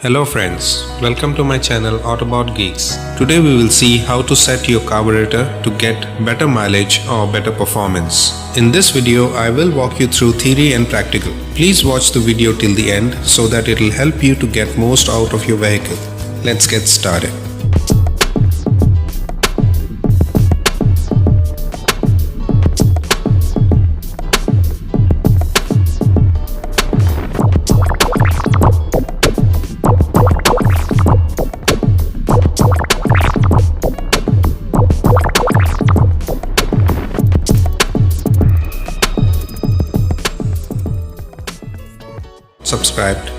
Hello friends, welcome to my channel Autobot Geeks. Today we will see how to set your carburetor to get better mileage or better performance. In this video I will walk you through theory and practical. Please watch the video till the end so that it will help you to get most out of your vehicle. Let's get started.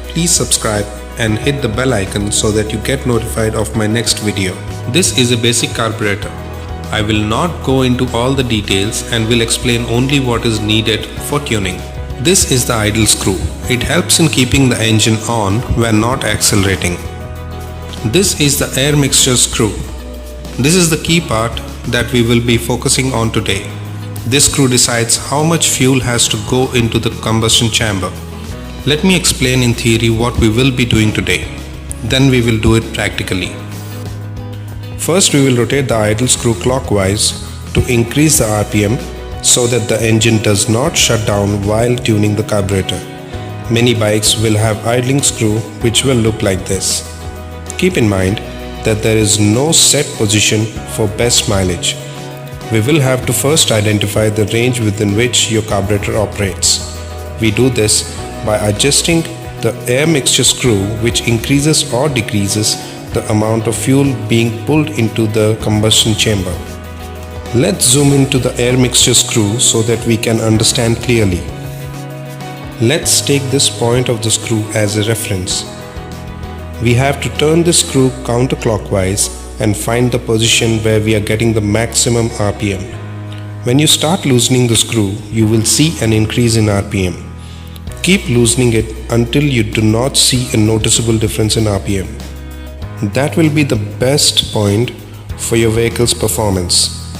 Please subscribe and hit the bell icon so that you get notified of my next video. This is a basic carburetor. I will not go into all the details and will explain only what is needed for tuning. This is the idle screw. It helps in keeping the engine on when not accelerating. This is the air mixture screw. This is the key part that we will be focusing on today. This screw decides how much fuel has to go into the combustion chamber. Let me explain in theory what we will be doing today. Then we will do it practically. First we will rotate the idle screw clockwise to increase the RPM so that the engine does not shut down while tuning the carburetor. Many bikes will have idling screw which will look like this. Keep in mind that there is no set position for best mileage. We will have to first identify the range within which your carburetor operates. We do this by adjusting the air mixture screw, which increases or decreases the amount of fuel being pulled into the combustion chamber. Let's zoom into the air mixture screw so that we can understand clearly. Let's take this point of the screw as a reference. We have to turn the screw counterclockwise and find the position where we are getting the maximum RPM. When you start loosening the screw, you will see an increase in RPM. Keep loosening it until you do not see a noticeable difference in RPM. That will be the best point for your vehicle's performance.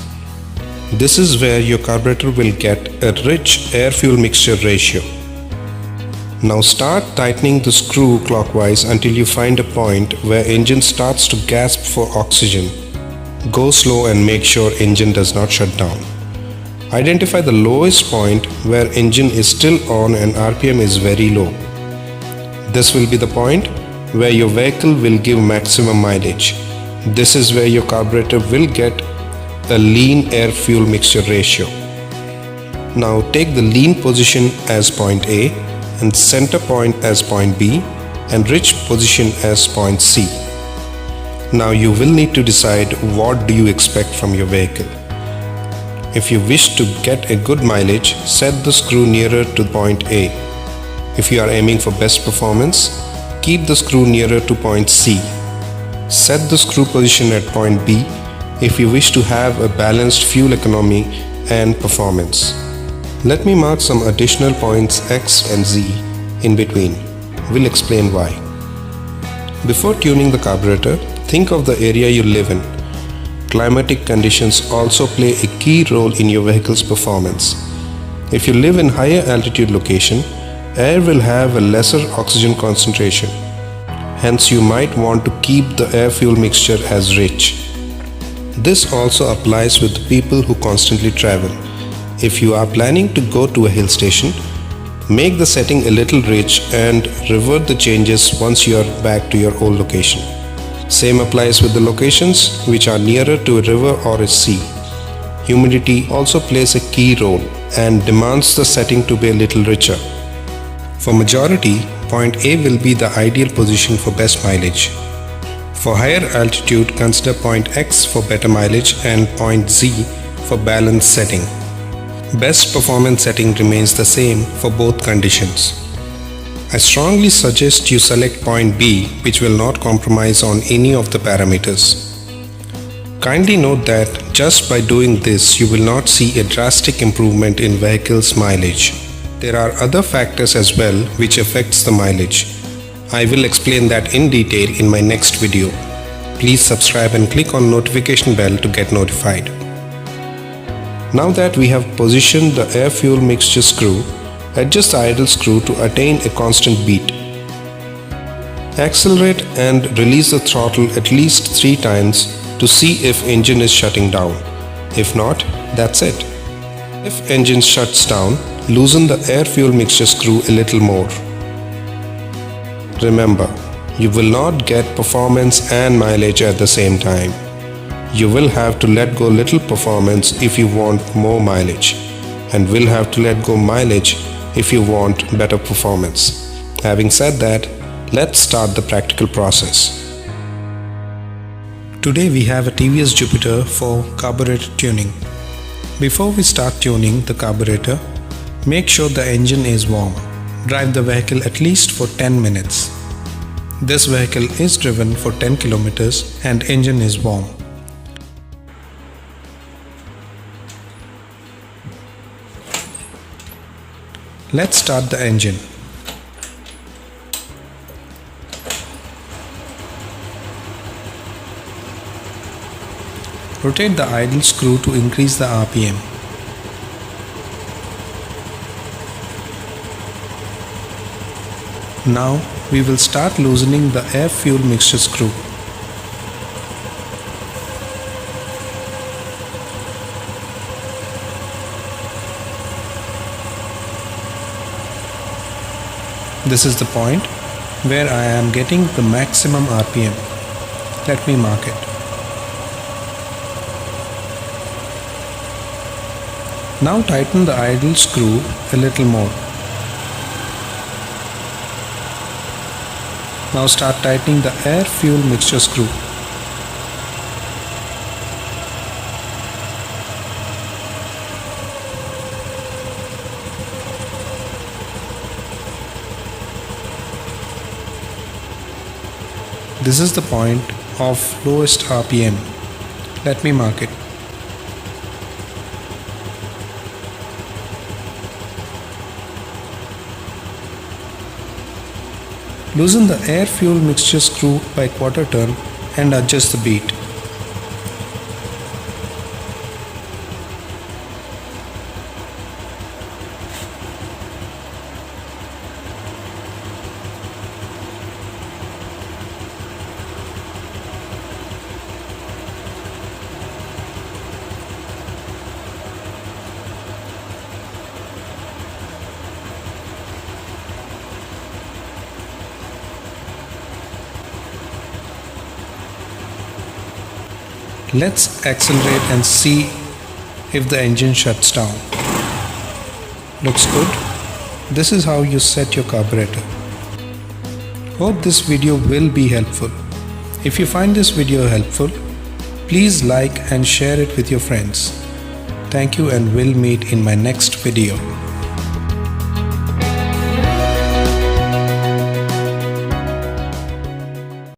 This is where your carburetor will get a rich air-fuel mixture ratio. Now start tightening the screw clockwise until you find a point where engine starts to gasp for oxygen. Go slow and make sure engine does not shut down. Identify the lowest point where engine is still on and RPM is very low. This will be the point where your vehicle will give maximum mileage. This is where your carburetor will get a lean air-fuel mixture ratio. Now take the lean position as point A and center point as point B and rich position as point C. Now you will need to decide what do you expect from your vehicle. If you wish to get a good mileage, set the screw nearer to point A. If you are aiming for best performance, keep the screw nearer to point C. Set the screw position at point B if you wish to have a balanced fuel economy and performance. Let me mark some additional points X and Z in between. We'll explain why. Before tuning the carburetor, think of the area you live in. Climatic conditions also play a key role in your vehicle's performance. If you live in higher altitude location, air will have a lesser oxygen concentration. Hence you might want to keep the air-fuel mixture as rich. This also applies with people who constantly travel. If you are planning to go to a hill station, make the setting a little rich and revert the changes once you are back to your old location. Same applies with the locations which are nearer to a river or a sea. Humidity also plays a key role and demands the setting to be a little richer. For majority, point A will be the ideal position for best mileage. For higher altitude, consider point X for better mileage and point Z for balanced setting. Best performance setting remains the same for both conditions. I strongly suggest you select point B, which will not compromise on any of the parameters. Kindly note that just by doing this, you will not see a drastic improvement in vehicle's mileage. There are other factors as well which affects the mileage. I will explain that in detail in my next video. Please subscribe and click on notification bell to get notified. Now that we have positioned the air-fuel mixture screw, adjust the idle screw to attain a constant beat. Accelerate and release the throttle at least 3 times to see if engine is shutting down. If not, that's it. If engine shuts down, loosen the air-fuel mixture screw a little more. Remember, you will not get performance and mileage at the same time. You will have to let go little performance if you want more mileage, and will have to let go mileage if you want better performance. Having said that, let's start the practical process. Today we have a TVS Jupiter for carburetor tuning. Before we start tuning the carburetor, make sure the engine is warm. Drive the vehicle at least for 10 minutes. This vehicle is driven for 10 kilometers and engine is warm. Let's start the engine. Rotate the idle screw to increase the RPM. Now we will start loosening the air-fuel mixture screw. This is the point where I am getting the maximum RPM. Let me mark it. Now tighten the idle screw a little more. Now start tightening the air-fuel mixture screw. This is the point of lowest RPM. Let me mark it. Loosen the air-fuel mixture screw by quarter turn and adjust the beat. Let's accelerate and see if the engine shuts down. Looks good. This is how you set your carburetor. Hope this video will be helpful. If you find this video helpful, please like and share it with your friends. Thank you and we'll meet in my next video.